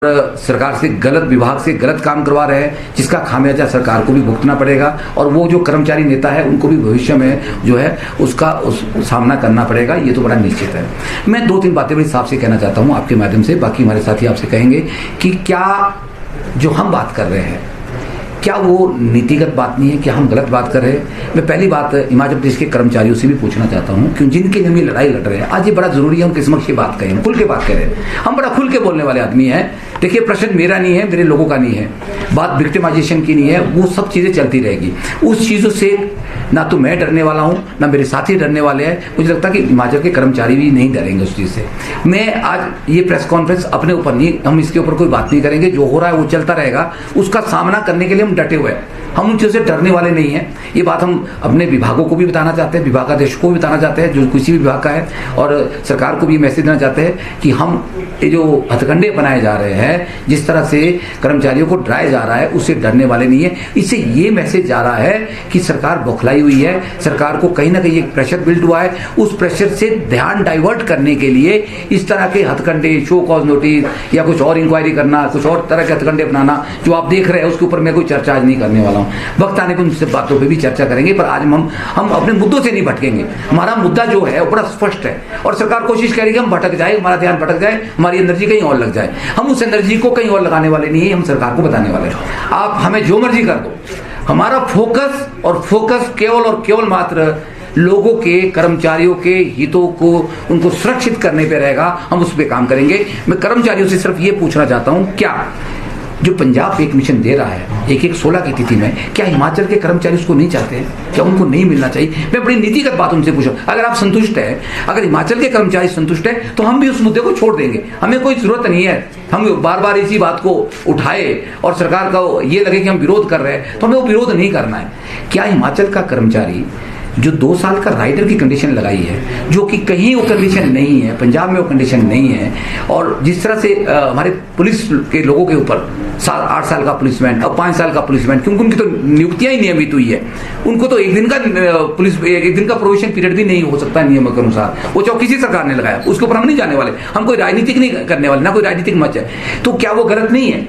सरकार से गलत विभाग से गलत काम करवा रहे हैं, जिसका खामियाजा सरकार को भी भुगतना पड़ेगा और वो जो कर्मचारी नेता है उनको भी भविष्य में जो है उसका सामना करना पड़ेगा। ये तो बड़ा निश्चित है। मैं दो तीन बातें बड़ी साफ से कहना चाहता हूँ आपके माध्यम से, बाकी हमारे साथी आपसे कहेंगे कि क्या जो हम बात कर रहे हैं क्या वो नीतिगत बात नहीं है, क्या हम गलत बात कर रहे हैं। मैं पहली बात हिमाचल प्रदेश के कर्मचारियों से भी पूछना चाहता हूँ कि जिनके लिए हम ये लड़ाई लड़ रहे हैं, आज ये बड़ा जरूरी है हम किस समक्ष की बात करें, हम खुल के बात करें। हम बड़ा खुल के बोलने वाले आदमी हैं। देखिए, प्रश्न मेरा नहीं है, मेरे लोगों का नहीं है, बात विक्टिमाइजेशन की नहीं है, वो सब चीजें चलती रहेगी। उस चीजों से ना तो मैं डरने वाला हूं, ना मेरे साथी डरने वाले हैं। मुझे लगता है कि हिमाचल के कर्मचारी भी नहीं डरेंगे उस चीज से। मैं आज ये प्रेस कॉन्फ्रेंस अपने ऊपर नहीं, हम इसके ऊपर कोई बात नहीं करेंगे, जो हो रहा है वो चलता रहेगा, उसका सामना करने के लिए हम डटे हुए हैं। हम उन चीजों से डरने वाले नहीं हैं। ये बात हम अपने विभागों को भी बताना चाहते हैं, विभागाध्यक्ष को भी बताना चाहते हैं जो किसी भी विभाग का है, और सरकार को भी मैसेज देना चाहते हैं कि हम ये जो हथकंडे बनाए जा रहे हैं, जिस तरह से कर्मचारियों को डराया जा रहा है, उससे डरने वाले नहीं है। इससे ये मैसेज जा रहा है कि सरकार बौखलाई हुई है, सरकार को कहीं ना कहीं एक प्रेशर बिल्ड हुआ है। उस प्रेशर से ध्यान डाइवर्ट करने के लिए इस तरह के हथकंडे, शो कॉज नोटिस या कुछ और इंक्वायरी करना, कुछ और तरह के हथकंडे अपनाना जो आप देख रहे हैं, उसके ऊपर मैं कोई चर्चा आज नहीं करने वाला हूं। वक्त आने पर उन सब बातों पे भी चर्चा करेंगे, पर आज हम अपने मुद्दों से नहीं भटकेंगे। हमारा मुद्दा जो है वो बड़ा स्पष्ट है और सरकार कोशिश करेगी हम भटक जाए, हमारा ध्यान भटक जाए, हमारी एनर्जी कहीं और लग जाए। हम उस एनर्जी को कहीं और लगाने वाले नहीं है, हम सरकार को बताने वाले हैं आप हमें जो मर्जी कर दो। हमारा फोकस केवल और केवल मात्र लोगों के, कर्मचारियों के हितों को, उनको सुरक्षित करने पे रहेगा। हम उस पर काम करेंगे। मैं कर्मचारियों से सिर्फ ये पूछना चाहता हूं, क्या जो पंजाब पे एक मिशन दे रहा है 1/16 की तिथि में, क्या हिमाचल के कर्मचारी उसको नहीं चाहते हैं? क्या उनको नहीं मिलना चाहिए? मैं बड़ी नीतिगत बात उनसे पूछूं। अगर आप संतुष्ट है, अगर हिमाचल के कर्मचारी संतुष्ट है, तो हम भी उस मुद्दे को छोड़ देंगे। हमें कोई जरूरत नहीं है हम बार बार इसी बात को उठाए और सरकार का ये लगे कि हम विरोध कर रहे हैं, तो हमें वो विरोध नहीं करना है। क्या हिमाचल का कर्मचारी जो 2 साल का राइडर की कंडीशन लगाई है, जो कि कहीं वो कंडीशन नहीं है, पंजाब में वो कंडीशन नहीं है, और जिस तरह से हमारे पुलिस के लोगों के ऊपर 8 साल का पुलिसमैन और 5 साल का पुलिसमैन, क्योंकि उनकी तो नियुक्तियां ही नियमित हुई है, उनको तो एक दिन का प्रोबेशन पीरियड भी नहीं हो सकता नियमों के अनुसार, वो चाहे किसी सरकार ने लगाया, उसके ऊपर हम नहीं जाने वाले, हम कोई राजनीतिक नहीं करने वाले, ना कोई राजनीतिक मंच है। तो क्या वो गलत नहीं है?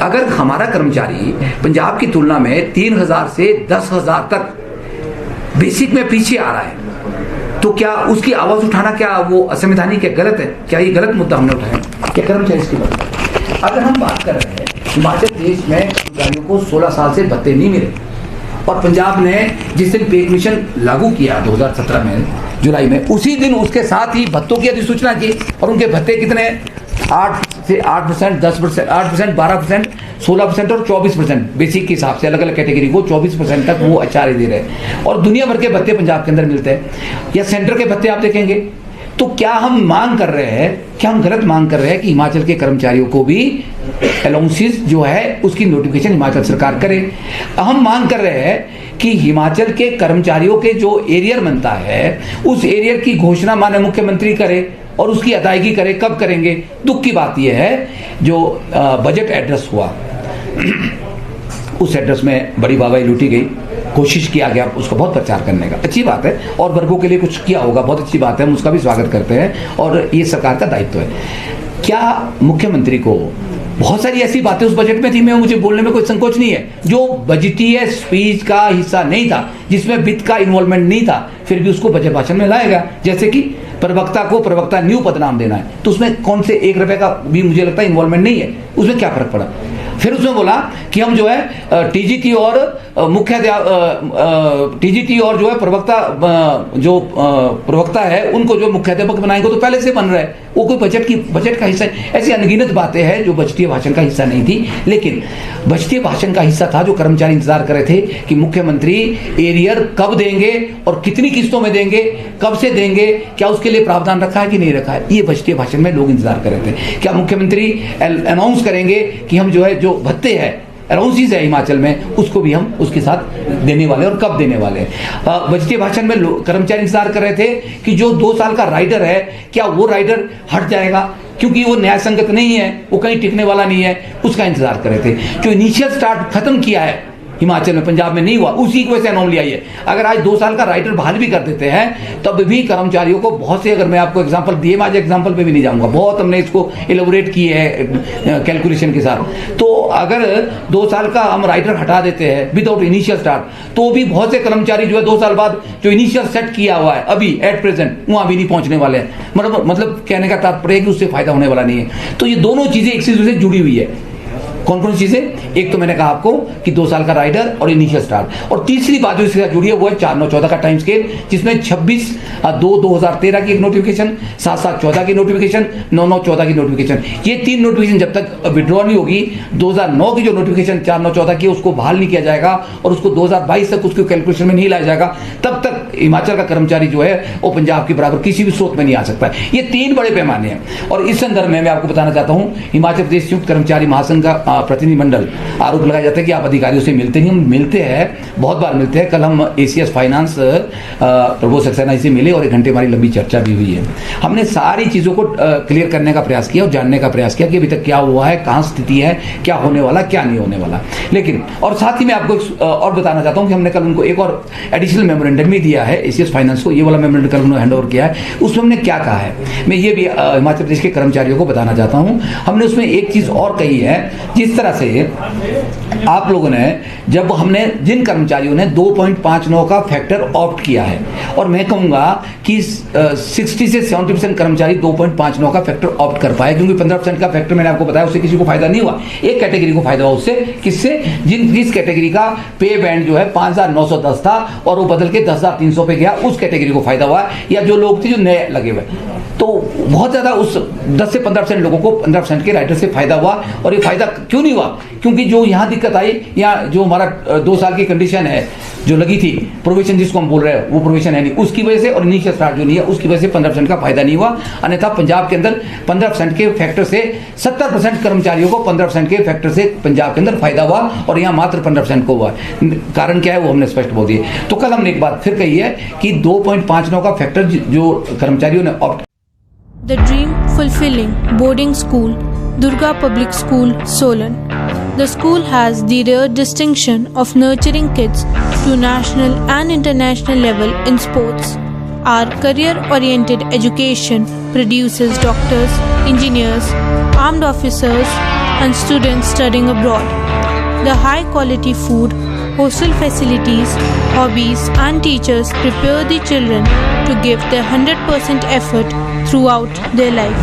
अगर हमारा कर्मचारी पंजाब की तुलना में 3000 से 10,000 तक बेसिक में पीछे आ रहा है, तो क्या उसकी आवाज उठाना क्या वो असंवैधानिक है, गलत है? क्या ये गलत मुद्दा हमने उठाया? क्या कर्मचारी इसकी बात? अगर हम बात कर रहे हैं हिमाचल प्रदेश में कर्मचारियों को 16 साल से भत्ते नहीं मिले, और पंजाब ने जिस दिन पे मिशन लागू किया 2017 में जुलाई में, उसी दिन उसके साथ ही भत्तों की अधिसूचना की, और उनके भत्ते कितने 8 से 8%, 10%, 8%, 12%, 16% और 24% बेसिक के हिसाब से अलग अलग कैटेगरी को 24% तक वो एचआरए दे रहे हैं। और दुनिया भर के भत्ते पंजाब के अंदर मिलते हैं। या सेंटर के भत्ते आप देखेंगे, तो क्या हम मांग कर रहे हैं, क्या हम गलत मांग कर रहे हैं कि हिमाचल के कर्मचारियों को भी अलाउंसेस जो है उसकी नोटिफिकेशन हिमाचल सरकार करे? हम मांग कर रहे हैं कि हिमाचल के कर्मचारियों के जो एरियर बनता है, उस एरियर की घोषणा माननीय मुख्यमंत्री करे और उसकी अदायगी करे। कब करेंगे? दुख की बात यह है जो बजट एड्रेस हुआ उस एड्रेस में बड़ी वाहवाही लूटी गई, कोशिश किया गया उसका बहुत प्रचार करने का, अच्छी बात है, और वर्गों के लिए कुछ किया होगा, बहुत अच्छी बात है, हम उसका भी स्वागत करते हैं और ये सरकार का दायित्व है। क्या मुख्यमंत्री को बहुत सारी ऐसी बातें उस बजट में थी, मैं मुझे बोलने में कोई संकोच नहीं है, जो बजटीय स्पीच का हिस्सा नहीं था, जिसमें वित्त का इन्वॉल्वमेंट नहीं था, फिर भी उसको बजट भाषण में लाया गया। जैसे कि प्रवक्ता को प्रवक्ता न्यू पद नाम देना है, तो उसमें कौन से 1 रुपए का भी मुझे लगता है इन्वॉल्वमेंट नहीं है, उसमें क्या फर्क पड़ा? फिर उसमें बोला कि हम जो है टीजीटी और टीजीटी और जो है प्रवक्ता है उनको जो मुख्याध्यापक बनाएंगे, तो पहले से बन रहा है, वो कोई बजट का हिस्सा है। ऐसी अनगिनत बातें हैं जो बजटीय भाषण का हिस्सा नहीं थी, लेकिन बजटीय भाषण का हिस्सा था जो कर्मचारी इंतजार कर रहे थे कि मुख्यमंत्री एरियर कब देंगे और कितनी किस्तों में देंगे, कब से देंगे, क्या उसके लिए प्रावधान रखा है कि नहीं रखा है। ये बजटीय भाषण में लोग इंतजार कर रहे थे। क्या मुख्यमंत्री अनाउंस करेंगे कि हम जो है जो भत्ते है, अलाउंसेस है हिमाचल में, उसको भी हम उसके साथ देने वाले और कब देने वाले हैं। बजटीय भाषण में कर्मचारी इंतजार कर रहे थे कि जो 2 साल का राइडर है, क्या वो राइडर हट जाएगा क्योंकि वो न्याय संगत नहीं है, वो कहीं टिकने वाला नहीं है, उसका इंतजार कर रहे थे। जो इनिशियल स्टार्ट खत्म किया है हिमाचल में, पंजाब में नहीं हुआ, उसी की वजह से अनोमली आई है। अगर आज 2 साल का राइटर बहाल भी कर देते हैं तब भी कर्मचारियों को बहुत से, अगर मैं आपको एग्जांपल दिए, मैं आज एग्जांपल पे भी नहीं जाऊंगा, बहुत हमने इसको इलेबोरेट की है कैलकुलेशन के साथ। तो अगर 2 साल का हम राइटर हटा देते हैं विदाउट इनिशियल स्टार्ट, तो भी बहुत से कर्मचारी जो है 2 साल बाद जो इनिशियल सेट किया हुआ है अभी एट प्रेजेंट, वहां भी नहीं पहुंचने वाले हैं। मतलब कहने का तात्पर्य है कि उससे फायदा होने वाला नहीं है। तो ये दोनों चीजें एक दूसरे से जुड़ी हुई है। कौन कौन चीजें? एक तो मैंने कहा आपको कि 2 साल का राइडर और इनिशियल स्टार्ट, और तीसरी बात जो इसके साथ जुड़ी है वो है 4-9-14 का टाइम स्केल, जिसमें 26/2/2013 की एक नोटिफिकेशन, 7/7/14 की नोटिफिकेशन, 9/9/14 की नोटिफिकेशन। ये 3 नोटिफिकेशन जब तक विड्रॉ नहीं होगी, 2009 की जो नोटिफिकेशन 4/9/14 की उसको बहाल नहीं किया जाएगा और उसको 2022 तक उसको कैलकुलेशन में नहीं लाया जाएगा, तब तक हिमाचल का कर्मचारी जो है वो पंजाब के बराबर किसी भी स्रोत में नहीं आ सकता है। ये 3 बड़े पैमाने हैं। और इस संदर्भ में मैं आपको बताना चाहता हूं, हिमाचल प्रदेश संयुक्त कर्मचारी महासंघ का प्रतिनिधिमंडल, आरोप लगाया जाता है कि आप अधिकारियों से मिलते नहीं। हम मिलते हैं, बहुत बार मिलते हैं। कल हम एसीएस फाइनेंस प्रभु सक्सेना से मिले और 1 घंटे हमारी लंबी चर्चा भी हुई है। हमने सारी चीजों को क्लियर करने का प्रयास किया और जानने का प्रयास किया कि अभी तक क्या हुआ है, कहां स्थिति है, क्या होने वाला, क्या नहीं होने वाला। लेकिन और साथ ही मैं आपको और बताना चाहता हूं कि हमने कल उनको एक और एडिशनल मेमोरेंडम भी दिया है एसीएस फाइनेंस को। ये वाला मेमोरेंडम कल उन्होंने हैंड ओवर किया है। उसमें हमने क्या कहा है, मैं ये भी हिमाचल प्रदेश के कर्मचारियों को बताना चाहता हूं। हमने उसमें एक चीज और कही है, जिस तरह से आप लोगों ने, जब हमने जिन कर्मचारियों ने 2.59 का फैक्टर ऑप्ट किया है, और मैं कहूंगा कि 60 से 70% कर्मचारी 2.59 का फैक्टर ऑप्ट कर पाए, क्योंकि 15% का फैक्टर मैंने आपको बताया उससे किसी को फायदा नहीं हुआ। एक कैटेगरी को फायदा हुआ उससे, किससे? जिस कैटेगरी का पे बैंड जो है 5,910 था और वो बदल के 10,300 पे गया, उस कैटेगरी को फायदा हुआ। या जो लोग थे जो नए लगे हुए, तो बहुत ज्यादा उस 10 से 15% लोगों को 15% के राइटर से फायदा हुआ। और ये फायदा क्यों नहीं हुआ? क्योंकि जो यहां दिक्कत आई, या जो हमारा 2 साल की कंडीशन है जो लगी थी, प्रोविजन जिसको हम बोल रहे हैं, वो प्रोविजन है नहीं, उसकी वजह से, और इनिशियल स्टार्ट जो नहीं है उसकी वजह से 15% का फायदा नहीं हुआ। अन्यथा पंजाब के अंदर 15% के फैक्टर से 70% कर्मचारियों को 15% के फैक्टर से पंजाब के अंदर फायदा हुआ, और यहाँ मात्र 15% को हुआ। कारण क्या है वो हमने स्पष्ट बोल दिए। तो कल हमने एक बात फिर कही है कि 2.59 का फैक्टर जो कर्मचारियों ने opt. The Dream Fulfilling Boarding School, Durga Public School, Solan. The school has the rare distinction of nurturing kids to national and international level in sports. Our career-oriented education produces doctors, engineers, armed officers, and students studying abroad. The high-quality food, hostel facilities, hobbies, and teachers prepare the children to give their 100% effort throughout their life.